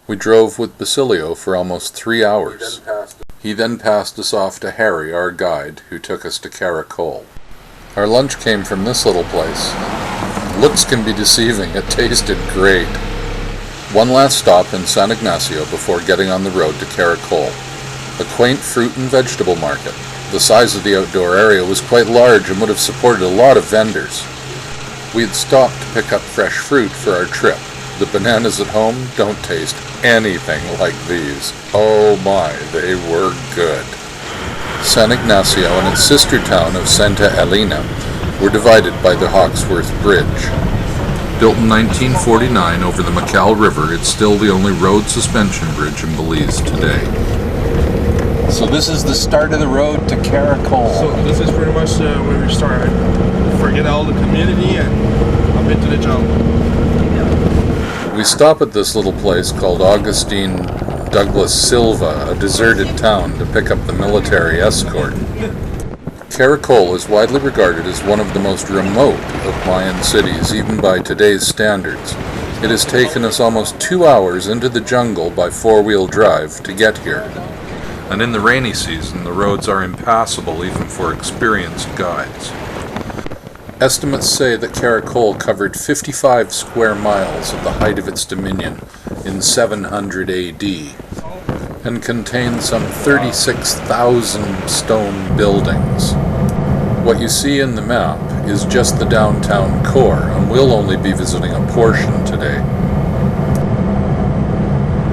We drove with Basilio for almost 3 hours. He then passed us off to Heri, our guide, who took us to Caracol. Our lunch came from this little place. Looks can be deceiving, it tasted great. One last stop in San Ignacio before getting on the road to Caracol, a quaint fruit and vegetable market. The size of the outdoor area was quite large and would have supported a lot of vendors. We had stopped to pick up fresh fruit for our trip. The bananas at home don't taste anything like these. Oh my, they were good. San Ignacio and its sister town of Santa Elena were divided by the Hawksworth Bridge. Built in 1949 over the Macau River, it's still the only road suspension bridge in Belize today. So this is the start of the road to Caracol. So this is pretty much where we started. Forget all the community and up into the jungle. We stop at this little place called Augustine Douglas Silva, a deserted town, to pick up the military escort. Caracol is widely regarded as one of the most remote of Mayan cities, even by today's standards. It has taken us almost 2 hours into the jungle by four-wheel drive to get here. And in the rainy season, the roads are impassable even for experienced guides. Estimates say that Caracol covered 55 square miles at the height of its dominion in 700 AD and contained some 36,000 stone buildings. What you see in the map is just the downtown core, and we'll only be visiting a portion today.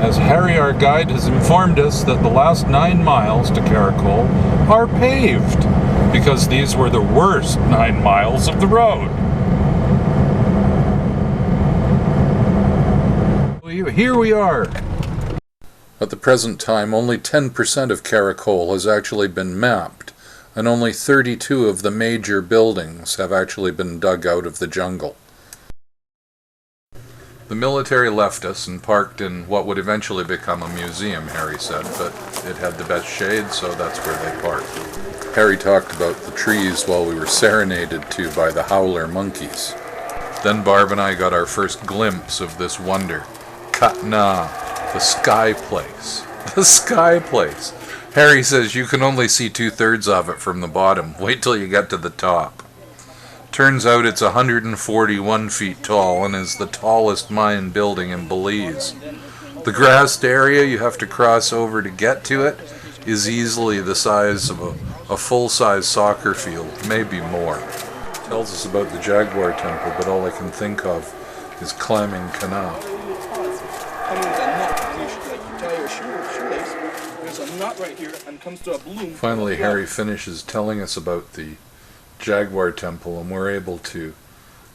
As Heri, our guide, has informed us that the last 9 miles to Caracol are paved, because these were the worst 9 miles of the road. Here we are. At the present time, only 10% of Caracol has actually been mapped, and only 32 of the major buildings have actually been dug out of the jungle. The military left us and parked in what would eventually become a museum, Heri said, but it had the best shade, so that's where they parked. Heri talked about the trees while we were serenaded to by the howler monkeys. Then Barb and I got our first glimpse of this wonder. Katna, the sky place. The sky place. Heri says you can only see 2/3 of it from the bottom. Wait till you get to the top. Turns out it's 141 feet tall and is the tallest Mayan building in Belize. The grassed area you have to cross over to get to it is easily the size of a full-size soccer field, maybe more. It tells us about the Jaguar Temple, but all I can think of is climbing canal. Finally, Heri finishes telling us about the Jaguar Temple, and we're able to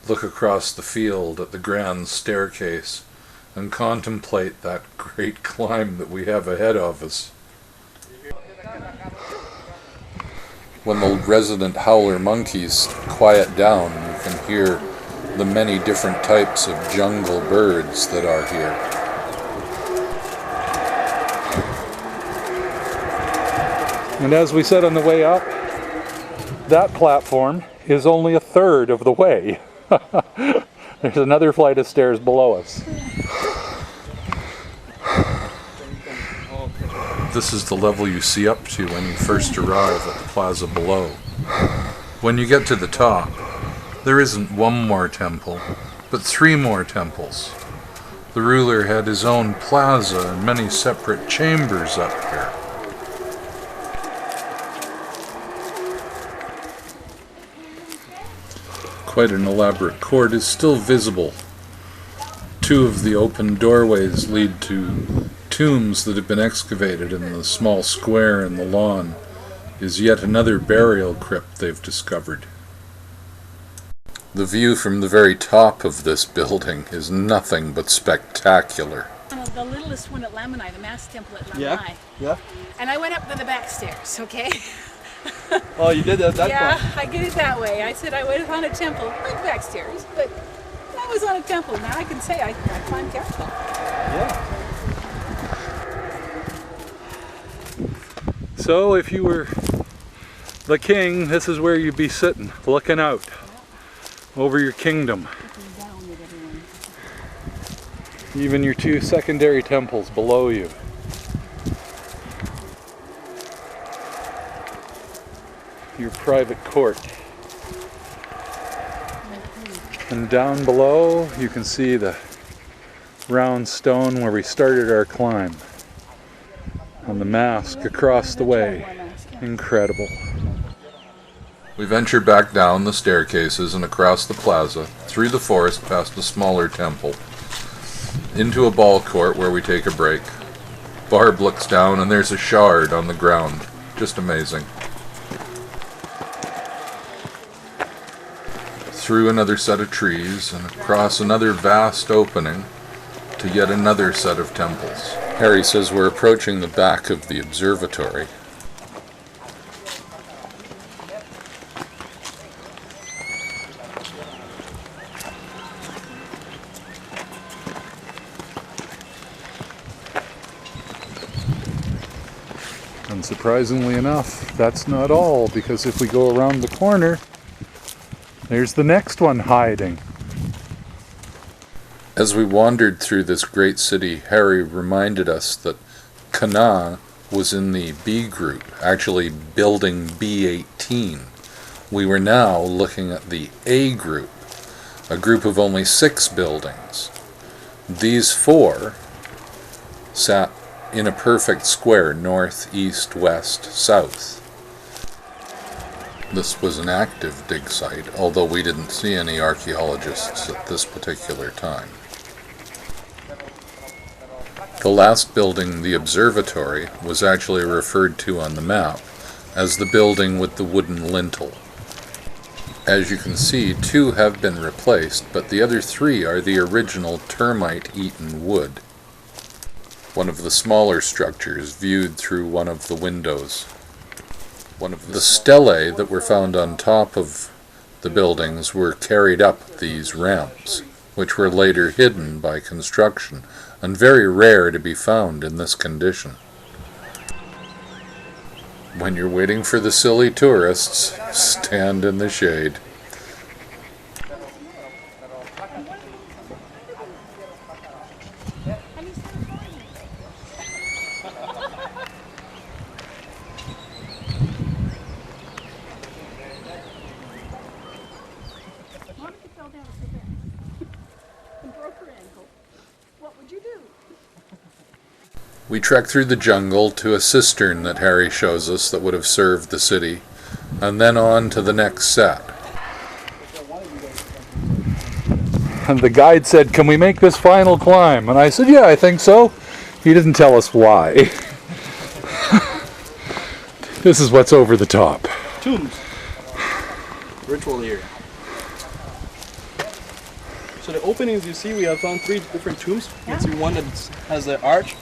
look across the field at the grand staircase and contemplate that great climb that we have ahead of us. When the resident howler monkeys quiet down, you can hear the many different types of jungle birds that are here. And as we said on the way up, that platform is only 1/3 of the way. There's another flight of stairs below us. This is the level you see up to when you first arrive at the plaza below. When you get to the top, there isn't one more temple, but 3 more temples. The ruler had his own plaza and many separate chambers up here. Quite an elaborate court is still visible. 2 of the open doorways lead to tombs that have been excavated, and the small square in the lawn is yet another burial crypt they've discovered. The view from the very top of this building is nothing but spectacular. The littlest one at Lamanai, the Mass Temple at Lamanai. Yeah, yeah. And I went up to the back stairs, okay? Oh, you did that point? Yeah, I did it that way. I said I went on a temple, like back stairs, but I was on a temple. Now I can say I climbed Caracol. Yeah. So if you were the king, this is where you'd be sitting, looking out over your kingdom. Even your two secondary temples below you. Your private court. And down below you can see the round stone where we started our climb. And the mask across the way. Incredible. We venture back down the staircases and across the plaza, through the forest past a smaller temple, into a ball court where we take a break. Barb looks down and there's a shard on the ground. Just amazing. Through another set of trees and across another vast opening to yet another set of temples. Harry says we're approaching the back of the observatory. And surprisingly enough, that's not all, because if we go around the corner, there's the next one hiding. As we wandered through this great city, Harry reminded us that Cana was in the B group, actually building B18. We were now looking at the A group, a group of only 6 buildings. These 4 sat in a perfect square, north, east, west, south. This was an active dig site, although we didn't see any archaeologists at this particular time. The last building, the observatory, was actually referred to on the map as the building with the wooden lintel. As you can see, 2 have been replaced, but the other 3 are the original termite-eaten wood. One of the smaller structures viewed through one of the windows. One of the stelae that were found on top of the buildings were carried up these ramps, which were later hidden by construction, and very rare to be found in this condition. When you're waiting for the silly tourists, stand in the shade. We trek through the jungle to a cistern that Harry shows us that would have served the city, and then on to the next set. And the guide said, "Can we make this final climb?" And I said, "Yeah, I think so." He didn't tell us why. This is what's over the top. Tombs. Ritual area. So the openings you see, we have found 3 different tombs. You can see one that has an arch.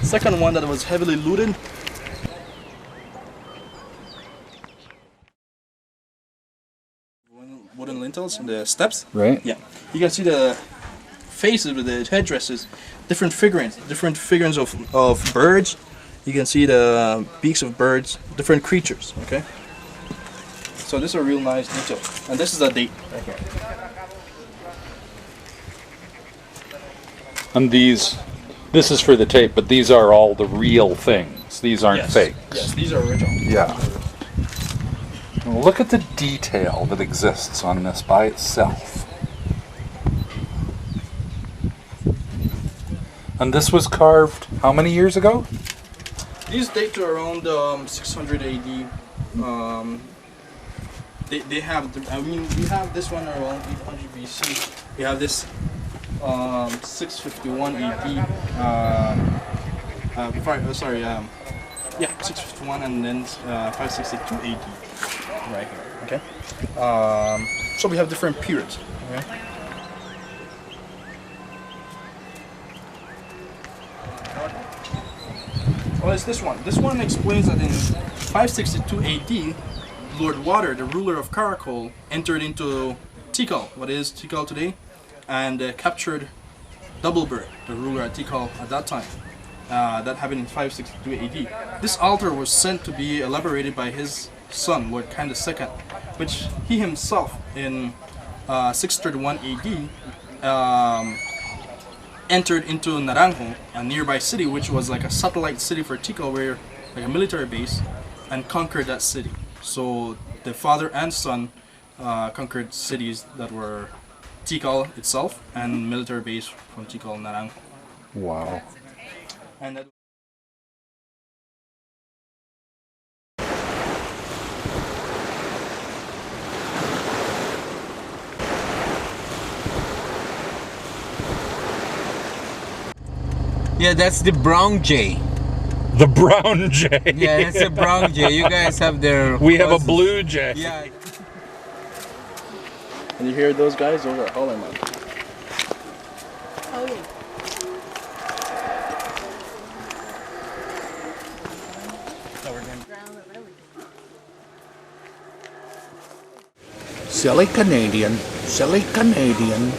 Second one that was heavily looted. Wooden lintels and the steps. Right. Yeah. You can see the faces with the headdresses, different figurines of birds. You can see the beaks of birds, different creatures. Okay. So this is a real nice detail, and this is a date right here. And this is for the tape, but these are all the real things. These aren't fakes. Yes, these are original. Yeah. Well, look at the detail that exists on this by itself. And this was carved how many years ago? These date to around 600 AD. They have, we have this one around 800 BC. We have this 651 AD. 651 and then 562 AD. Right here. Okay. So we have different periods. Okay. Well, it's this one. This one explains that in 562 AD, Lord Water, the ruler of Caracol, entered into Tikal, what is Tikal today, and captured Doublebird, the ruler at Tikal at that time. That happened in 562 AD. This altar was sent to be elaborated by his son, Lord Khan II, which he himself in 631 AD entered into Naranjo, a nearby city, which was like a satellite city for Tikal, where like a military base, and conquered that city. So the father and son conquered cities that were Tikal itself and military base from Tikal Naranjo. Wow. And that Yeah, that's the brown jay. The brown jay. Yeah, that's a brown jay. You guys have their. We have a cousins. blue jay. Yeah. and you hear those guys? Those are howler man. Oh, yeah. Silly Canadian, silly Canadian.